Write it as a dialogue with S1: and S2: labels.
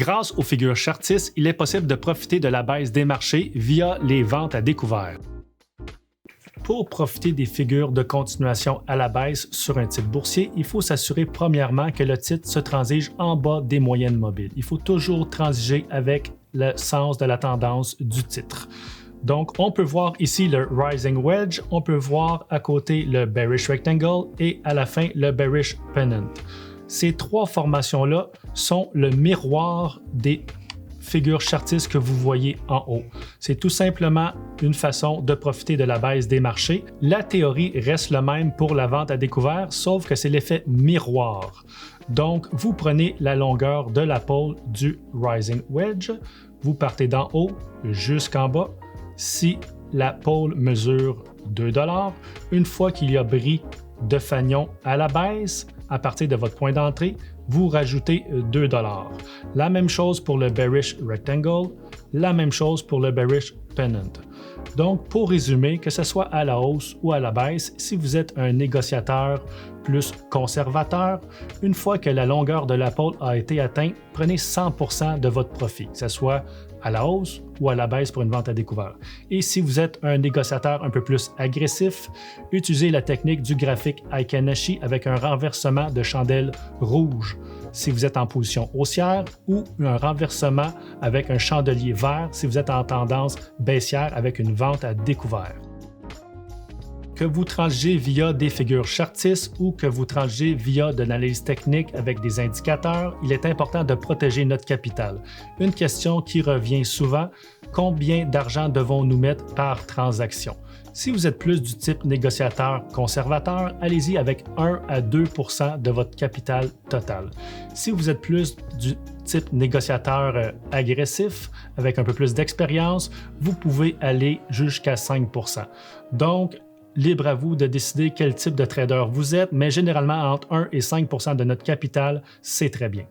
S1: Grâce aux figures chartistes, il est possible de profiter de la baisse des marchés via les ventes à découvert. Pour profiter des figures de continuation à la baisse sur un titre boursier, il faut s'assurer premièrement que le titre se transige en bas des moyennes mobiles. Il faut toujours transiger avec le sens de la tendance du titre. Donc, on peut voir ici le Rising Wedge, on peut voir à côté le Bearish Rectangle et à la fin le Bearish Pennant. Ces trois formations-là sont le miroir des figures chartistes que vous voyez en haut. C'est tout simplement une façon de profiter de la baisse des marchés. La théorie reste la même pour la vente à découvert, sauf que c'est l'effet miroir. Donc, vous prenez la longueur de la pôle du Rising Wedge, vous partez d'en haut jusqu'en bas. Si la pôle mesure 2 $, une fois qu'il y a bris de fanion à la baisse, à partir de votre point d'entrée, vous rajoutez 2 $. La même chose pour le Bearish Rectangle, la même chose pour le Bearish Pennant. Donc, pour résumer, que ce soit à la hausse ou à la baisse, si vous êtes un négociateur plus conservateur, une fois que la longueur de la pôle a été atteinte, prenez 100% de votre profit, que ce soit à la hausse ou à la baisse pour une vente à découvert. Et si vous êtes un négociateur un peu plus agressif, utilisez la technique du graphique Heikin-Ashi avec un renversement de chandelle rouge si vous êtes en position haussière ou un renversement avec un chandelier vert si vous êtes en tendance baissière avec une vente à découvert. Que vous transigez via des figures chartistes ou que vous transigez via de l'analyse technique avec des indicateurs, il est important de protéger notre capital. Une question qui revient souvent, combien d'argent devons-nous mettre par transaction? Si vous êtes plus du type négociateur conservateur, allez-y avec 1 à 2 % de votre capital total. Si vous êtes plus du type négociateur agressif, avec un peu plus d'expérience, vous pouvez aller jusqu'à 5 %. Donc, libre à vous de décider quel type de trader vous êtes, mais généralement entre 1 et 5 % de notre capital, c'est très bien.